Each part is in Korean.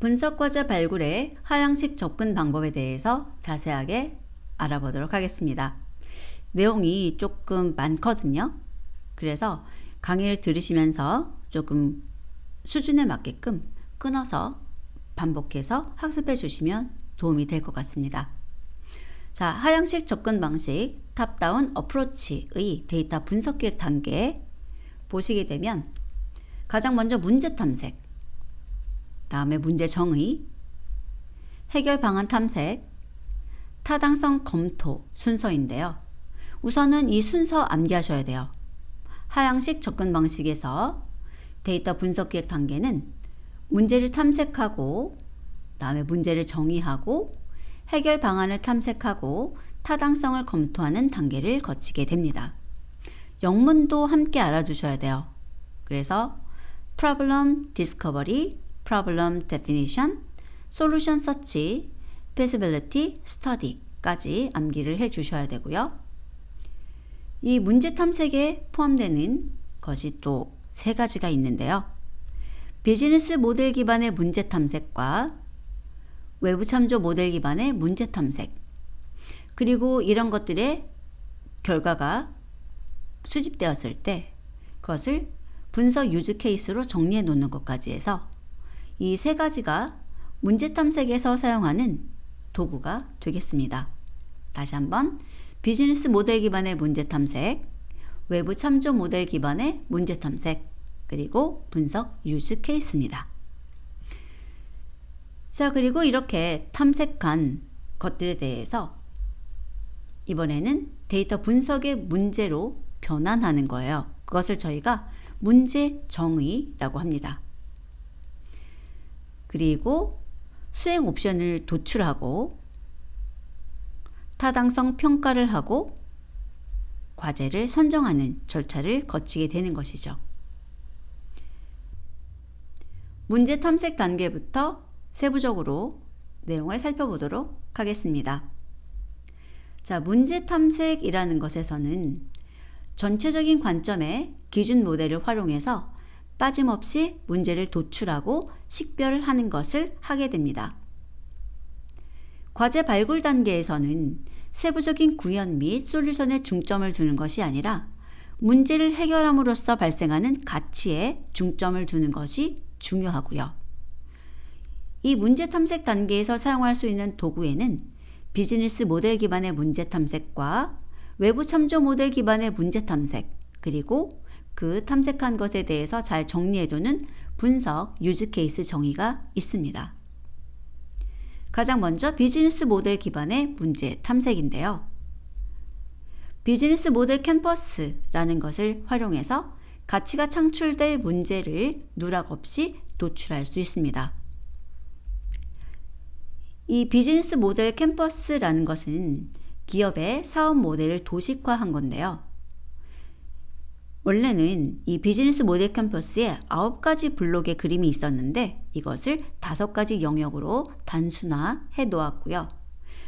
분석과제 발굴의 하향식 접근 방법에 대해서 자세하게 알아보도록 하겠습니다. 내용이 조금 많거든요. 그래서 강의를 들으시면서 조금 수준에 맞게끔 끊어서 반복해서 학습해 주시면 도움이 될 것 같습니다. 자, 하향식 접근 방식 탑다운 어프로치의 데이터 분석 기획 단계 보시게 되면 가장 먼저 문제 탐색, 다음에 문제 정의, 해결 방안 탐색, 타당성 검토 순서인데요. 우선은 이 순서 암기하셔야 돼요. 하향식 접근 방식에서 데이터 분석 기획 단계는 문제를 탐색하고, 다음에 문제를 정의하고, 해결 방안을 탐색하고, 타당성을 검토하는 단계를 거치게 됩니다. 영문도 함께 알아두셔야 돼요. 그래서 Problem Discovery, Problem Definition, Solution Search, Feasibility Study까지 암기를 해 주셔야 되고요. 이 문제 탐색에 포함되는 것이 또 세 가지가 있는데요. 비즈니스 모델 기반의 문제 탐색과 외부 참조 모델 기반의 문제 탐색, 그리고 이런 것들의 결과가 수집되었을 때 그것을 분석 유즈 케이스로 정리해 놓는 것까지 해서 이 세 가지가 문제 탐색에서 사용하는 도구가 되겠습니다. 다시 한번 비즈니스 모델 기반의 문제 탐색, 외부 참조 모델 기반의 문제 탐색, 그리고 분석 유즈 케이스입니다. 자, 그리고 이렇게 탐색한 것들에 대해서 이번에는 데이터 분석의 문제로 변환하는 거예요. 그것을 저희가 문제 정의라고 합니다. 그리고 수행 옵션을 도출하고 타당성 평가를 하고 과제를 선정하는 절차를 거치게 되는 것이죠. 문제 탐색 단계부터 세부적으로 내용을 살펴보도록 하겠습니다. 자, 문제 탐색이라는 것에서는 전체적인 관점의 기준 모델을 활용해서 빠짐없이 문제를 도출하고 식별하는 것을 하게 됩니다. 과제 발굴 단계에서는 세부적인 구현 및 솔루션에 중점을 두는 것이 아니라 문제를 해결함으로써 발생하는 가치에 중점을 두는 것이 중요하고요. 이 문제 탐색 단계에서 사용할 수 있는 도구에는 비즈니스 모델 기반의 문제 탐색과 외부 참조 모델 기반의 문제 탐색, 그리고 그 탐색한 것에 대해서 잘 정리해두는 분석 유즈 케이스 정의가 있습니다. 가장 먼저 비즈니스 모델 기반의 문제 탐색인데요. 비즈니스 모델 캔버스라는 것을 활용해서 가치가 창출될 문제를 누락 없이 도출할 수 있습니다. 이 비즈니스 모델 캔버스라는 것은 기업의 사업 모델을 도식화한 건데요. 원래는 이 비즈니스 모델 캔버스에 9가지 블록의 그림이 있었는데 이것을 5가지 영역으로 단순화해 놓았고요.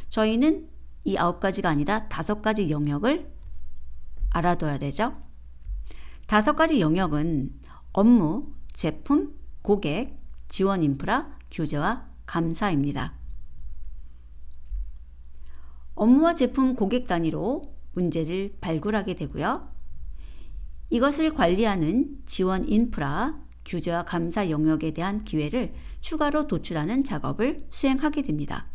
저희는 이 9가지가 아니라 5가지 영역을 알아둬야 되죠. 5가지 영역은 업무, 제품, 고객, 지원 인프라, 규제와 감사입니다. 업무와 제품, 고객 단위로 문제를 발굴하게 되고요. 이것을 관리하는 지원 인프라, 규제와 감사 영역에 대한 기회를 추가로 도출하는 작업을 수행하게 됩니다.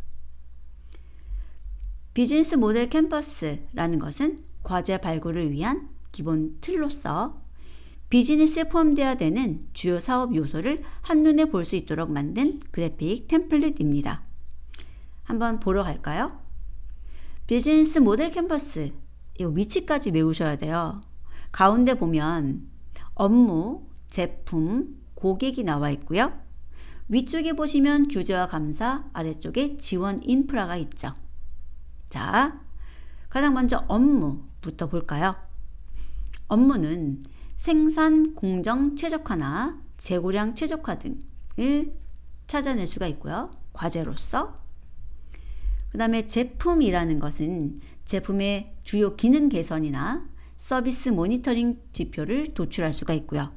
비즈니스 모델 캔버스라는 것은 과제 발굴을 위한 기본 틀로서 비즈니스에 포함되어야 되는 주요 사업 요소를 한눈에 볼 수 있도록 만든 그래픽 템플릿입니다. 한번 보러 갈까요? 비즈니스 모델 캔버스, 이 위치까지 외우셔야 돼요. 가운데 보면 업무, 제품, 고객이 나와 있고요. 위쪽에 보시면 규제와 감사, 아래쪽에 지원 인프라가 있죠. 자, 가장 먼저 업무부터 볼까요? 업무는 생산 공정 최적화나 재고량 최적화 등을 찾아낼 수가 있고요. 과제로서. 그 다음에 제품이라는 것은 제품의 주요 기능 개선이나 서비스 모니터링 지표를 도출할 수가 있고요.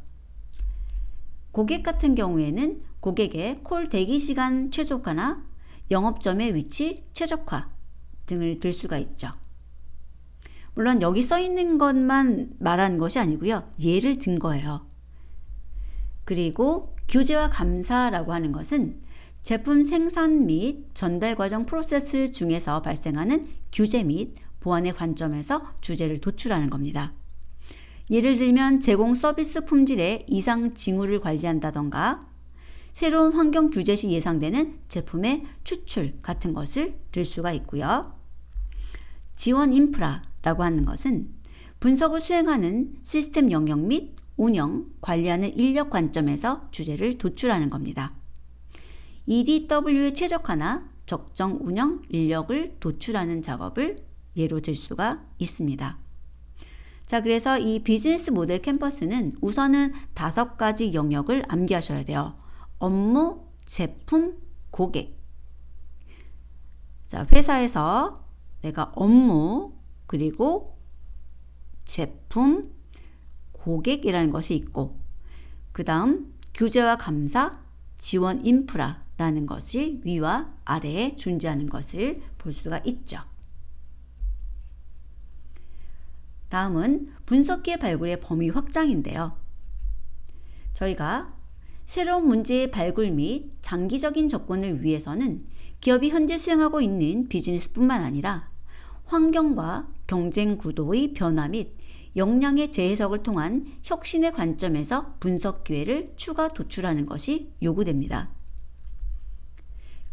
고객 같은 경우에는 고객의 콜 대기 시간 최소화나 영업점의 위치 최적화 등을 들 수가 있죠. 물론 여기 써 있는 것만 말하는 것이 아니고요. 예를 든 거예요. 그리고 규제와 감사라고 하는 것은 제품 생산 및 전달 과정 프로세스 중에서 발생하는 규제 및 보안의 관점에서 주제를 도출하는 겁니다. 예를 들면 제공 서비스 품질의 이상 징후를 관리한다던가 새로운 환경 규제 시 예상되는 제품의 추출 같은 것을 들 수가 있고요. 지원 인프라라고 하는 것은 분석을 수행하는 시스템 영역 및 운영, 관리하는 인력 관점에서 주제를 도출하는 겁니다. EDW의 최적화나 적정 운영 인력을 도출하는 작업을 예로 들 수가 있습니다. 자, 그래서 이 비즈니스 모델 캠퍼스는 우선은 5가지 영역을 암기하셔야 돼요. 업무, 제품, 고객. 자, 회사에서 내가 업무, 그리고 제품, 고객이라는 것이 있고, 그 다음 규제와 감사, 지원 인프라라는 것이 위와 아래에 존재하는 것을 볼 수가 있죠. 다음은 분석기의 발굴의 범위 확장인데요. 저희가 새로운 문제의 발굴 및 장기적인 접근을 위해서는 기업이 현재 수행하고 있는 비즈니스뿐만 아니라 환경과 경쟁 구도의 변화 및 역량의 재해석을 통한 혁신의 관점에서 분석 기회를 추가 도출하는 것이 요구됩니다.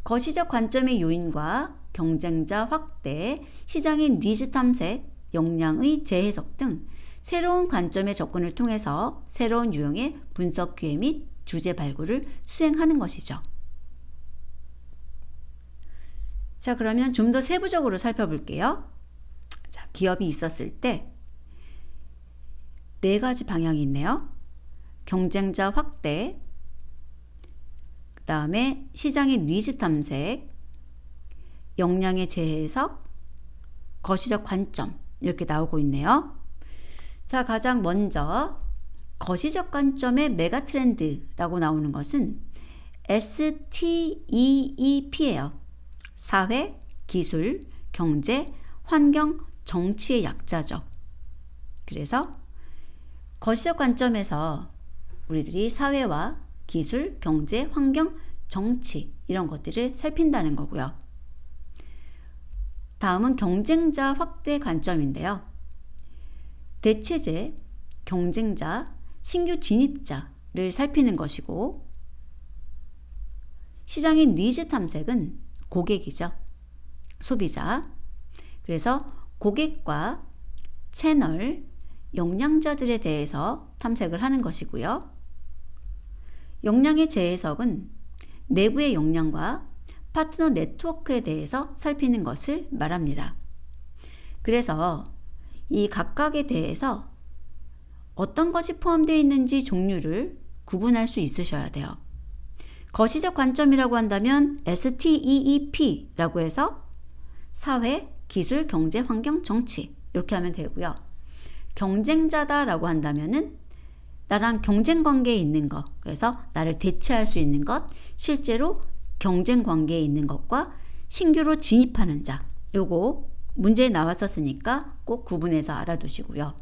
거시적 관점의 요인과 경쟁자 확대, 시장의 니즈 탐색, 역량의 재해석 등 새로운 관점의 접근을 통해서 새로운 유형의 분석 기회 및 주제 발굴을 수행하는 것이죠. 자, 그러면 좀 더 세부적으로 살펴볼게요. 자, 기업이 있었을 때 4가지 방향이 있네요. 경쟁자 확대, 그 다음에 시장의 니즈 탐색, 역량의 재해석, 거시적 관점 이렇게 나오고 있네요. 자, 가장 먼저 거시적 관점의 메가 트렌드라고 나오는 것은 STEEP예요. 사회, 기술, 경제, 환경, 정치의 약자죠. 그래서 거시적 관점에서 우리들이 사회와 기술, 경제, 환경, 정치 이런 것들을 살핀다는 거고요. 다음은 경쟁자 확대 관점인데요. 대체제, 경쟁자, 신규 진입자를 살피는 것이고, 시장의 니즈 탐색은 고객이죠. 소비자. 그래서 고객과 채널, 역량자들에 대해서 탐색을 하는 것이고요. 역량의 재해석은 내부의 역량과 파트너 네트워크에 대해서 살피는 것을 말합니다. 그래서 이 각각에 대해서 어떤 것이 포함되어 있는지 종류를 구분할 수 있으셔야 돼요. 거시적 관점이라고 한다면 STEEP라고 해서 사회, 기술, 경제, 환경, 정치 이렇게 하면 되고요. 경쟁자다라고 한다면은 나랑 경쟁 관계에 있는 것, 그래서 나를 대체할 수 있는 것, 실제로 경쟁 관계에 있는 것과 신규로 진입하는 자, 요거 문제에 나왔었으니까 꼭 구분해서 알아두시고요.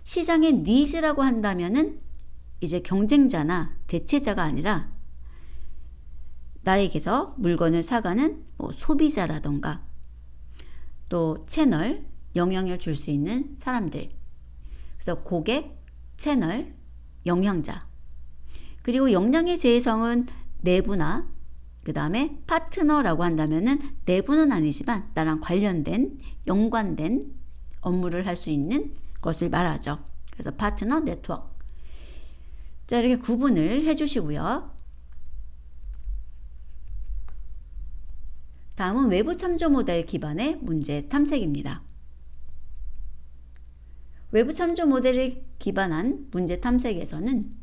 시장의 니즈라고 한다면은 이제 경쟁자나 대체자가 아니라 나에게서 물건을 사가는 소비자라던가 또 채널, 영향을 줄 수 있는 사람들. 그래서 고객, 채널, 영향자. 그리고 역량의 재해성은 내부나 그 다음에 파트너라고 한다면은 내부는 아니지만 나랑 관련된, 연관된 업무를 할 수 있는 것을 말하죠. 그래서 파트너, 네트워크. 자, 이렇게 구분을 해주시고요. 다음은 외부 참조 모델 기반의 문제 탐색입니다. 외부 참조 모델을 기반한 문제 탐색에서는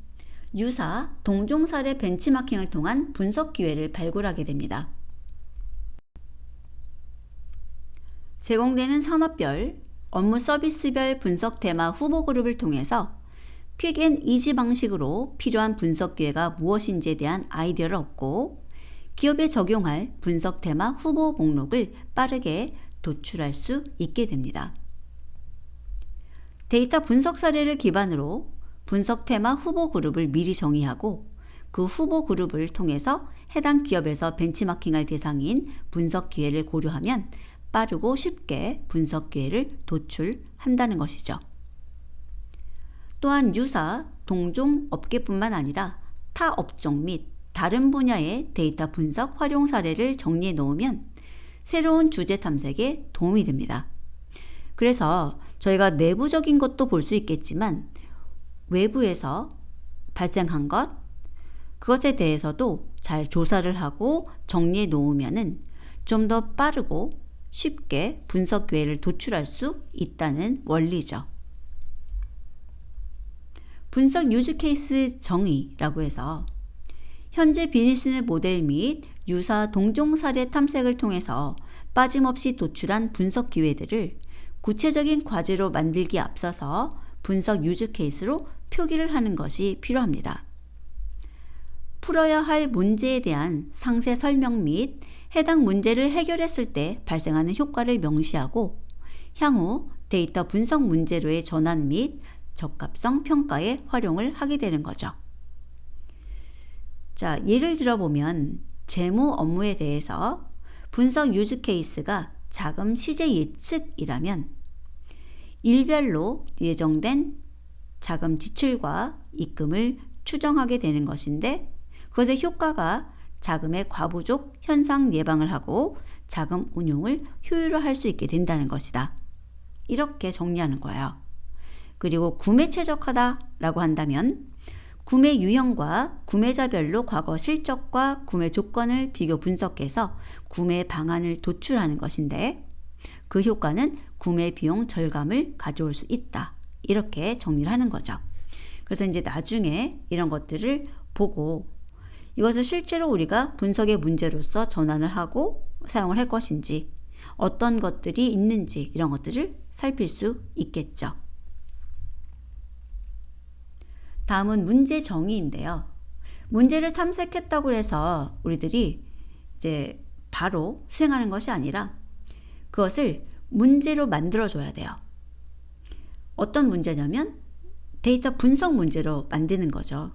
유사, 동종 사례 벤치마킹을 통한 분석 기회를 발굴하게 됩니다. 제공되는 산업별, 업무 서비스별 분석 테마 후보 그룹을 통해서 퀵 앤 이지 방식으로 필요한 분석 기회가 무엇인지에 대한 아이디어를 얻고 기업에 적용할 분석 테마 후보 목록을 빠르게 도출할 수 있게 됩니다. 데이터 분석 사례를 기반으로 분석 테마 후보 그룹을 미리 정의하고 그 후보 그룹을 통해서 해당 기업에서 벤치마킹할 대상인 분석 기회를 고려하면 빠르고 쉽게 분석 기회를 도출한다는 것이죠. 또한 유사, 동종 업계뿐만 아니라 타 업종 및 다른 분야의 데이터 분석 활용 사례를 정리해 놓으면 새로운 주제 탐색에 도움이 됩니다. 그래서 저희가 내부적인 것도 볼 수 있겠지만 외부에서 발생한 것, 그것에 대해서도 잘 조사를 하고 정리해 놓으면은 좀 더 빠르고 쉽게 분석 기회를 도출할 수 있다는 원리죠. 분석 유즈 케이스 정의라고 해서 현재 비즈니스 모델 및 유사 동종 사례 탐색을 통해서 빠짐없이 도출한 분석 기회들을 구체적인 과제로 만들기에 앞서서 분석 유즈 케이스로 표기를 하는 것이 필요합니다. 풀어야 할 문제에 대한 상세 설명 및 해당 문제를 해결했을 때 발생하는 효과를 명시하고 향후 데이터 분석 문제로의 전환 및 적합성 평가에 활용을 하게 되는 거죠. 자, 예를 들어보면 재무 업무에 대해서 분석 유즈 케이스가 자금 시제 예측이라면 일별로 예정된 자금 지출과 입금을 추정하게 되는 것인데 그것의 효과가 자금의 과부족 현상 예방을 하고 자금 운용을 효율화할 수 있게 된다는 것이다. 이렇게 정리하는 거예요. 그리고 구매 최적화다라고 한다면 구매 유형과 구매자별로 과거 실적과 구매 조건을 비교 분석해서 구매 방안을 도출하는 것인데 그 효과는 구매 비용 절감을 가져올 수 있다. 이렇게 정리를 하는 거죠. 그래서 이제 나중에 이런 것들을 보고 이것을 실제로 우리가 분석의 문제로서 전환을 하고 사용을 할 것인지 어떤 것들이 있는지 이런 것들을 살필 수 있겠죠. 다음은 문제 정의인데요. 문제를 탐색했다고 해서 우리들이 이제 바로 수행하는 것이 아니라 그것을 문제로 만들어줘야 돼요. 어떤 문제냐면 데이터 분석 문제로 만드는 거죠.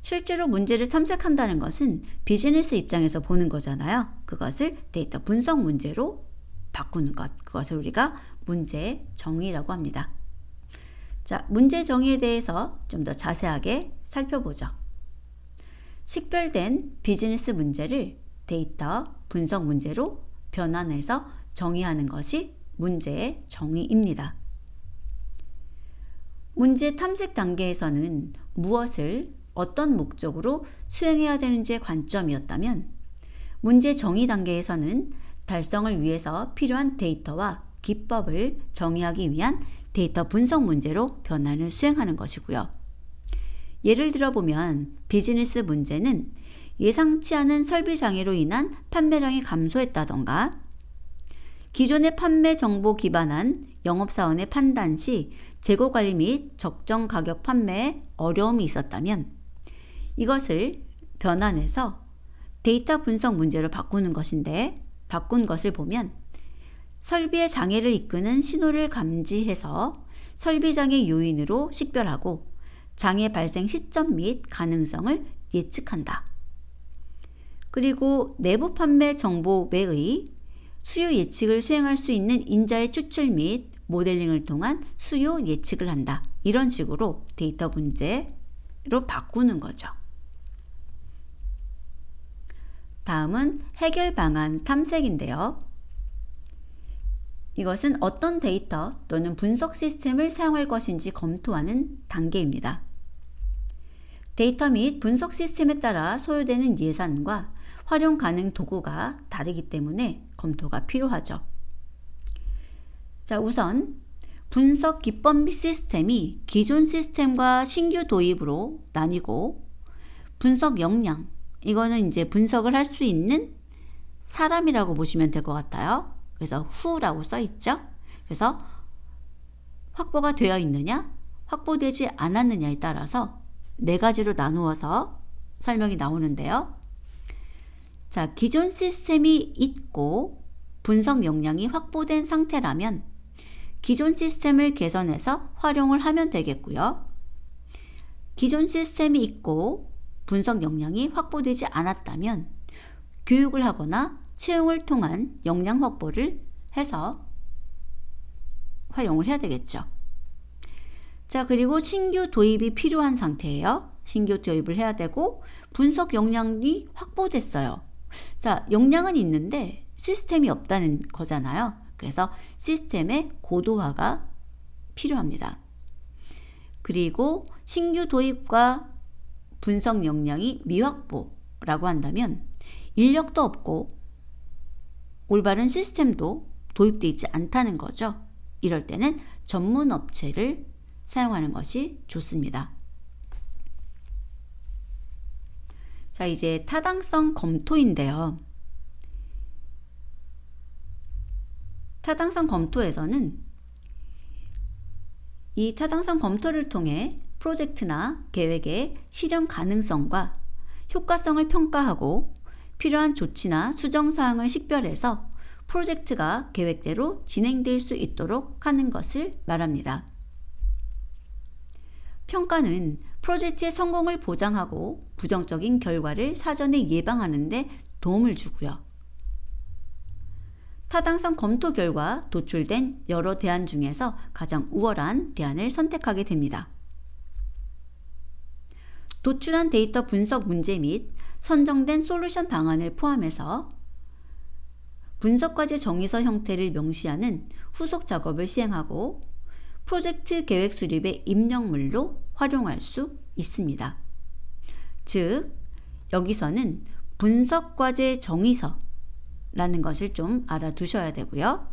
실제로 문제를 탐색한다는 것은 비즈니스 입장에서 보는 거잖아요. 그것을 데이터 분석 문제로 바꾸는 것. 그것을 우리가 문제 정의라고 합니다. 자, 문제 정의에 대해서 좀 더 자세하게 살펴보죠. 식별된 비즈니스 문제를 데이터 분석 문제로 변환해서 정의하는 것이 문제의 정의입니다. 문제 탐색 단계에서는 무엇을 어떤 목적으로 수행해야 되는지의 관점이었다면 문제 정의 단계에서는 달성을 위해서 필요한 데이터와 기법을 정의하기 위한 데이터 분석 문제로 변환을 수행하는 것이고요. 예를 들어보면 비즈니스 문제는 예상치 않은 설비 장애로 인한 판매량이 감소했다던가 기존의 판매 정보 기반한 영업사원의 판단 시 재고 관리 및 적정 가격 판매에 어려움이 있었다면 이것을 변환해서 데이터 분석 문제로 바꾸는 것인데 바꾼 것을 보면 설비의 장애를 이끄는 신호를 감지해서 설비 장애 요인으로 식별하고 장애 발생 시점 및 가능성을 예측한다. 그리고 내부 판매 정보 외의 수요 예측을 수행할 수 있는 인자의 추출 및 모델링을 통한 수요 예측을 한다. 이런 식으로 데이터 문제로 바꾸는 거죠. 다음은 해결 방안 탐색인데요. 이것은 어떤 데이터 또는 분석 시스템을 사용할 것인지 검토하는 단계입니다. 데이터 및 분석 시스템에 따라 소요되는 예산과 활용 가능 도구가 다르기 때문에 검토가 필요하죠. 자, 우선 분석 기법 및 시스템이 기존 시스템과 신규 도입으로 나뉘고 분석 역량, 이거는 이제 분석을 할 수 있는 사람이라고 보시면 될 것 같아요. 그래서 who라고 써 있죠. 그래서 확보가 되어 있느냐, 확보되지 않았느냐에 따라서 네 가지로 나누어서 설명이 나오는데요. 자, 기존 시스템이 있고 분석 역량이 확보된 상태라면 기존 시스템을 개선해서 활용을 하면 되겠고요. 기존 시스템이 있고 분석 역량이 확보되지 않았다면 교육을 하거나 채용을 통한 역량 확보를 해서 활용을 해야 되겠죠. 자, 그리고 신규 도입이 필요한 상태예요. 신규 도입을 해야 되고 분석 역량이 확보됐어요. 자, 역량은 있는데 시스템이 없다는 거잖아요. 그래서 시스템의 고도화가 필요합니다. 그리고 신규 도입과 분석 역량이 미확보라고 한다면 인력도 없고 올바른 시스템도 도입되어 있지 않다는 거죠. 이럴 때는 전문 업체를 사용하는 것이 좋습니다. 자, 이제 타당성 검토인데요. 타당성 검토에서는 이 타당성 검토를 통해 프로젝트나 계획의 실현 가능성과 효과성을 평가하고 필요한 조치나 수정사항을 식별해서 프로젝트가 계획대로 진행될 수 있도록 하는 것을 말합니다. 평가는 프로젝트의 성공을 보장하고 부정적인 결과를 사전에 예방하는 데 도움을 주고요. 타당성 검토 결과 도출된 여러 대안 중에서 가장 우월한 대안을 선택하게 됩니다. 도출한 데이터 분석 문제 및 선정된 솔루션 방안을 포함해서 분석과제 정의서 형태를 명시하는 후속 작업을 시행하고 프로젝트 계획 수립의 입력물로 활용할 수 있습니다. 즉, 여기서는 분석과제 정의서라는 것을 좀 알아두셔야 되고요.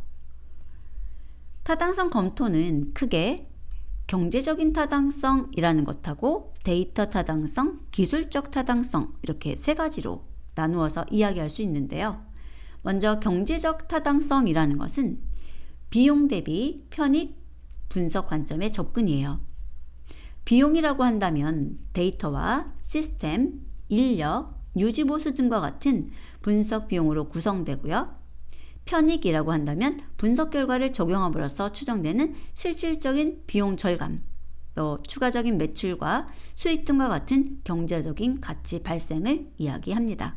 타당성 검토는 크게 경제적인 타당성이라는 것하고 데이터 타당성, 기술적 타당성 이렇게 세 가지로 나누어서 이야기할 수 있는데요. 먼저 경제적 타당성이라는 것은 비용 대비 편익 분석 관점의 접근이에요. 비용이라고 한다면 데이터와 시스템, 인력, 유지보수 등과 같은 분석 비용으로 구성되고요. 편익이라고 한다면 분석 결과를 적용함으로써 추정되는 실질적인 비용 절감, 또 추가적인 매출과 수익 등과 같은 경제적인 가치 발생을 이야기합니다.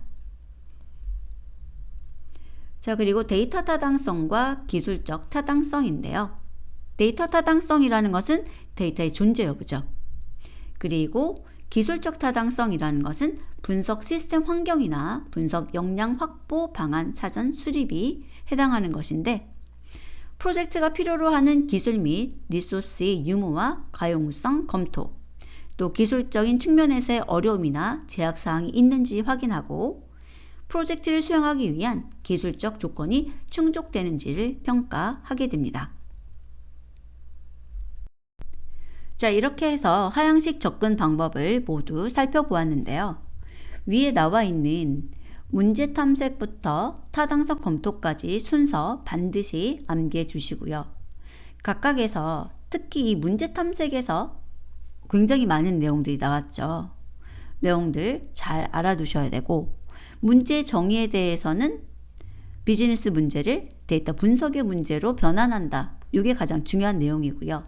자, 그리고 데이터 타당성과 기술적 타당성인데요. 데이터 타당성이라는 것은 데이터의 존재 여부죠. 그리고 기술적 타당성이라는 것은 분석 시스템 환경이나 분석 역량 확보 방안 사전 수립이 해당하는 것인데, 프로젝트가 필요로 하는 기술 및 리소스의 유무와 가용성 검토, 또 기술적인 측면에서의 어려움이나 제약사항이 있는지 확인하고 프로젝트를 수행하기 위한 기술적 조건이 충족되는지를 평가하게 됩니다. 자, 이렇게 해서 하향식 접근 방법을 모두 살펴보았는데요. 위에 나와 있는 문제 탐색부터 타당성 검토까지 순서 반드시 암기해 주시고요. 각각에서 특히 이 문제 탐색에서 굉장히 많은 내용들이 나왔죠. 내용들 잘 알아두셔야 되고, 문제 정의에 대해서는 비즈니스 문제를 데이터 분석의 문제로 변환한다. 이게 가장 중요한 내용이고요.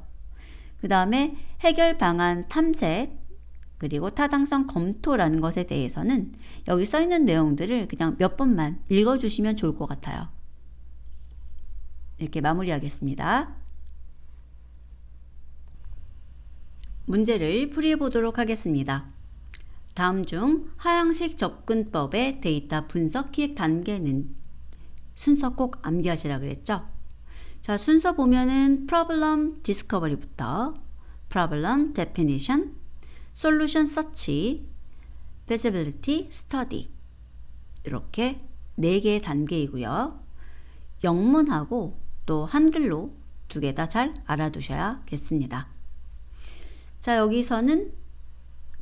그 다음에 해결 방안 탐색, 그리고 타당성 검토라는 것에 대해서는 여기 써 있는 내용들을 그냥 몇 번만 읽어주시면 좋을 것 같아요. 이렇게 마무리하겠습니다. 문제를 풀이해 보도록 하겠습니다. 다음 중 하향식 접근법의 데이터 분석 기획 단계는, 순서 꼭 암기하시라 그랬죠? 자, 순서 보면은 problem discovery부터 problem definition, solution search, feasibility study 이렇게 4개의 단계이고요. 영문하고 또 한글로 2개 다 잘 알아두셔야겠습니다. 자, 여기서는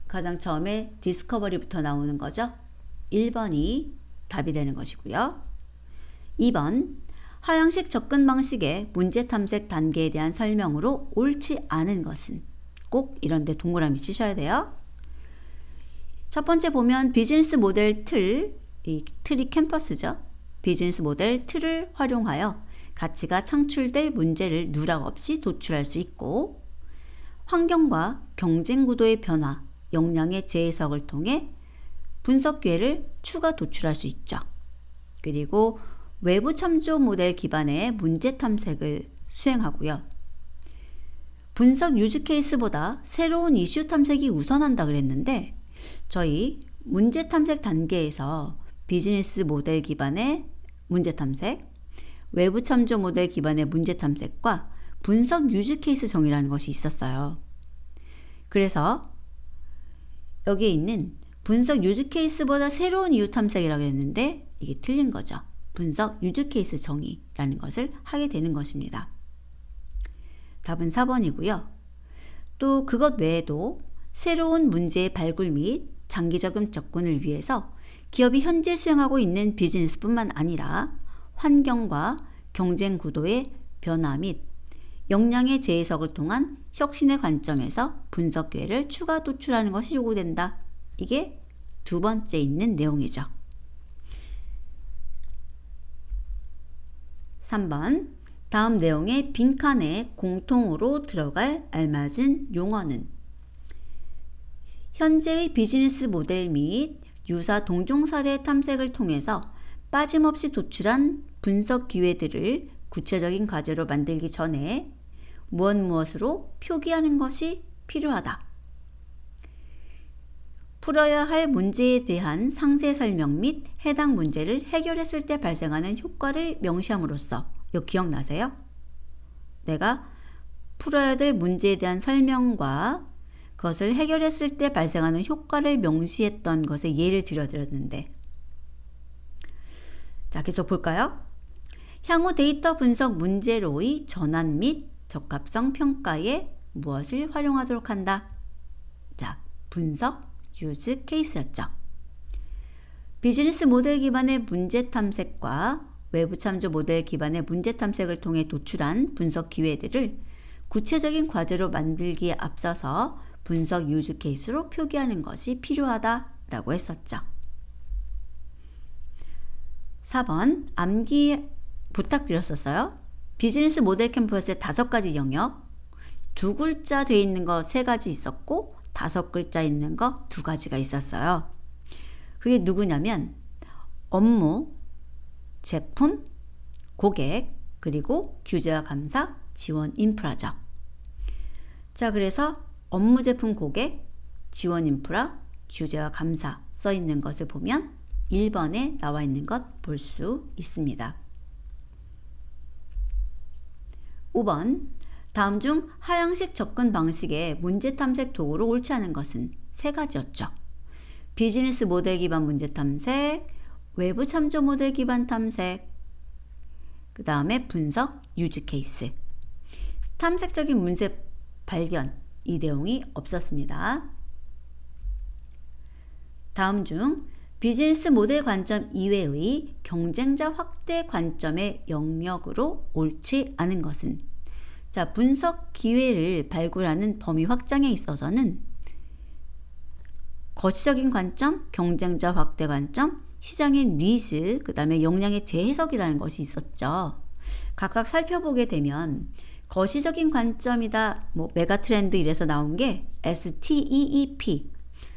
가장 처음에 디스커버리부터 나오는 거죠. 1번이 답이 되는 것이고요. 2번 하향식 접근 방식의 문제 탐색 단계에 대한 설명으로 옳지 않은 것은, 꼭 이런 데 동그라미 치셔야 돼요. 첫 번째 보면 비즈니스 모델 틀, 이 틀이 캠퍼스죠. 비즈니스 모델 틀을 활용하여 가치가 창출될 문제를 누락 없이 도출할 수 있고, 환경과 경쟁 구도의 변화, 역량의 재해석을 통해 분석 기회를 추가 도출할 수 있죠. 그리고 외부 참조 모델 기반의 문제 탐색을 수행하고요. 분석 유즈 케이스보다 새로운 이슈 탐색이 우선한다 그랬는데, 저희 문제 탐색 단계에서 비즈니스 모델 기반의 문제 탐색, 외부 참조 모델 기반의 문제 탐색과 분석 유즈 케이스 정의라는 것이 있었어요. 그래서 여기에 있는 분석 유즈 케이스보다 새로운 이유 탐색이라고 했는데 이게 틀린 거죠. 분석 유즈 케이스 정의라는 것을 하게 되는 것입니다. 답은 4번이고요. 또 그것 외에도 새로운 문제의 발굴 및 장기적인 접근을 위해서 기업이 현재 수행하고 있는 비즈니스뿐만 아니라 환경과 경쟁 구도의 변화 및 역량의 재해석을 통한 혁신의 관점에서 분석 기회를 추가 도출하는 것이 요구된다. 이게 두 번째 있는 내용이죠. 3번, 다음 내용의 빈칸에 공통으로 들어갈 알맞은 용어는 현재의 비즈니스 모델 및 유사 동종 사례 탐색을 통해서 빠짐없이 도출한 분석 기회들을 구체적인 과제로 만들기 전에 무엇으로 표기하는 것이 필요하다. 풀어야 할 문제에 대한 상세 설명 및 해당 문제를 해결했을 때 발생하는 효과를 명시함으로써, 이거 기억나세요? 내가 풀어야 될 문제에 대한 설명과 그것을 해결했을 때 발생하는 효과를 명시했던 것에 예를 들어드렸는데, 자, 계속 볼까요? 향후 데이터 분석 문제로의 전환 및 적합성 평가에 무엇을 활용하도록 한다? 자, 분석 유즈 케이스였죠. 비즈니스 모델 기반의 문제 탐색과 외부 참조 모델 기반의 문제 탐색을 통해 도출한 분석 기회들을 구체적인 과제로 만들기에 앞서서 분석 유즈 케이스로 표기하는 것이 필요하다라고 했었죠. 4번, 암기 부탁드렸었어요. 비즈니스 모델 캠퍼스에 5가지 영역, 2글자 돼 있는 거 3가지 있었고 5글자 있는 거 2가지가 있었어요. 그게 누구냐면 업무, 제품, 고객, 그리고 규제와 감사, 지원 인프라죠. 자, 그래서 업무, 제품, 고객, 지원 인프라, 규제와 감사 써 있는 것을 보면 1번에 나와 있는 것 볼 수 있습니다. 5번, 다음 중 하향식 접근 방식의 문제 탐색 도구로 옳지 않은 것은 3가지였죠. 비즈니스 모델 기반 문제 탐색, 외부 참조 모델 기반 탐색, 그 다음에 분석 유즈 케이스. 탐색적인 문제 발견, 이 내용이 없었습니다. 다음 중 비즈니스 모델 관점 이외의 경쟁자 확대 관점의 영역으로 옳지 않은 것은, 자, 분석 기회를 발굴하는 범위 확장에 있어서는 거시적인 관점, 경쟁자 확대 관점, 시장의 니즈, 그 다음에 역량의 재해석이라는 것이 있었죠. 각각 살펴보게 되면 거시적인 관점이다, 메가 트렌드 이래서 나온 게 STEEP,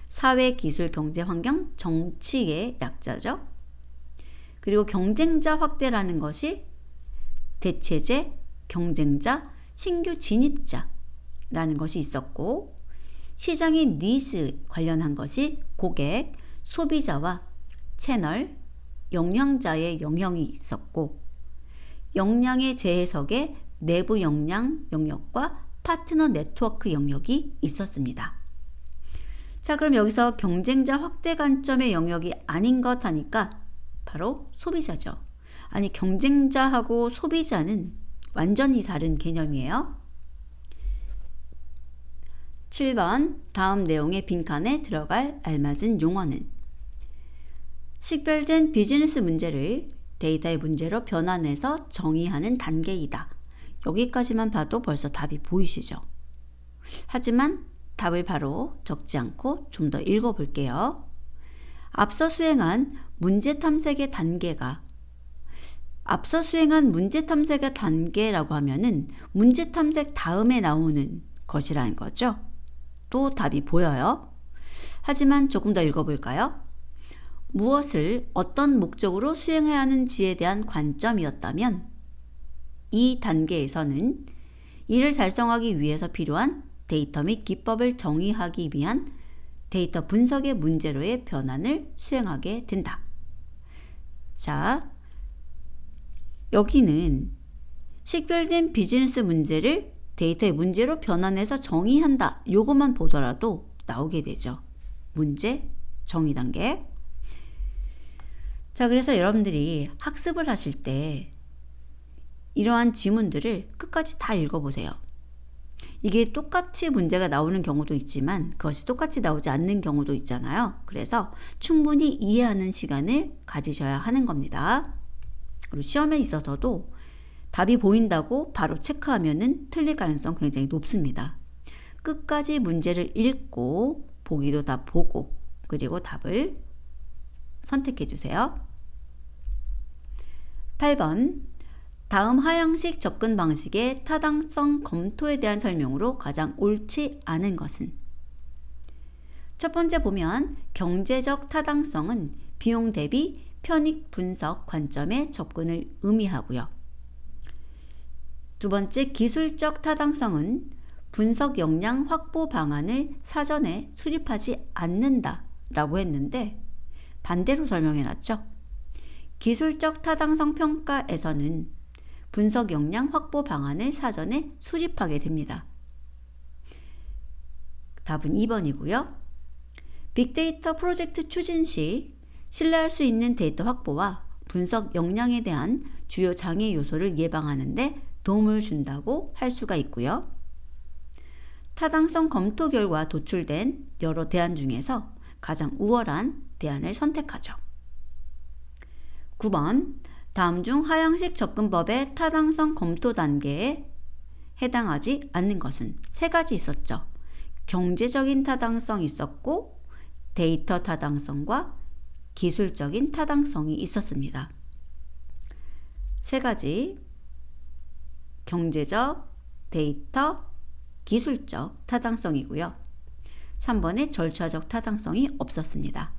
사회, 기술, 경제, 환경, 정치의 약자죠. 그리고 경쟁자 확대라는 것이 대체제, 경쟁자, 신규 진입자라는 것이 있었고, 시장의 니즈 관련한 것이 고객, 소비자와 채널, 역량자의 영역이 있었고, 역량의 재해석에 내부 역량 영역과 파트너 네트워크 영역이 있었습니다. 자, 그럼 여기서 경쟁자 확대 관점의 영역이 아닌 것 하니까 바로 소비자죠. 아니, 경쟁자하고 소비자는 완전히 다른 개념이에요. 7번, 다음 내용의 빈칸에 들어갈 알맞은 용어는 식별된 비즈니스 문제를 데이터의 문제로 변환해서 정의하는 단계이다. 여기까지만 봐도 벌써 답이 보이시죠? 하지만 답을 바로 적지 않고 좀 더 읽어볼게요. 앞서 수행한 문제 탐색의 단계가 앞서 수행한 문제 탐색의 단계라고 하면은 문제 탐색 다음에 나오는 것이라는 거죠. 또 답이 보여요. 하지만 조금 더 읽어볼까요? 무엇을 어떤 목적으로 수행해야 하는지에 대한 관점이었다면 이 단계에서는 이를 달성하기 위해서 필요한 데이터 및 기법을 정의하기 위한 데이터 분석의 문제로의 변환을 수행하게 된다. 자, 여기는 식별된 비즈니스 문제를 데이터의 문제로 변환해서 정의한다. 요것만 보더라도 나오게 되죠. 문제 정의 단계. 자, 그래서 여러분들이 학습을 하실 때 이러한 지문들을 끝까지 다 읽어보세요. 이게 똑같이 문제가 나오는 경우도 있지만 그것이 똑같이 나오지 않는 경우도 있잖아요. 그래서 충분히 이해하는 시간을 가지셔야 하는 겁니다. 그리고 시험에 있어서도 답이 보인다고 바로 체크하면은 틀릴 가능성 굉장히 높습니다. 끝까지 문제를 읽고 보기도 다 보고 그리고 답을 선택해 주세요. 8번 다음 하향식 접근 방식의 타당성 검토에 대한 설명으로 가장 옳지 않은 것은? 첫 번째 보면 경제적 타당성은 비용 대비 편익 분석 관점의 접근을 의미하고요. 두 번째 기술적 타당성은 분석 역량 확보 방안을 사전에 수립하지 않는다 라고 했는데 반대로 설명해 놨죠. 기술적 타당성 평가에서는 분석 역량 확보 방안을 사전에 수립하게 됩니다. 답은 2번이고요. 빅데이터 프로젝트 추진 시 신뢰할 수 있는 데이터 확보와 분석 역량에 대한 주요 장애 요소를 예방하는 데 도움을 준다고 할 수가 있고요. 타당성 검토 결과 도출된 여러 대안 중에서 가장 우월한 대안을 선택하죠. 9번 다음 중 하향식 접근법의 타당성 검토 단계에 해당하지 않는 것은? 세 가지 있었죠. 경제적인 타당성이 있었고 데이터 타당성과 기술적인 타당성이 있었습니다. 세 가지 경제적, 데이터, 기술적 타당성이고요. 3번에 절차적 타당성이 없었습니다.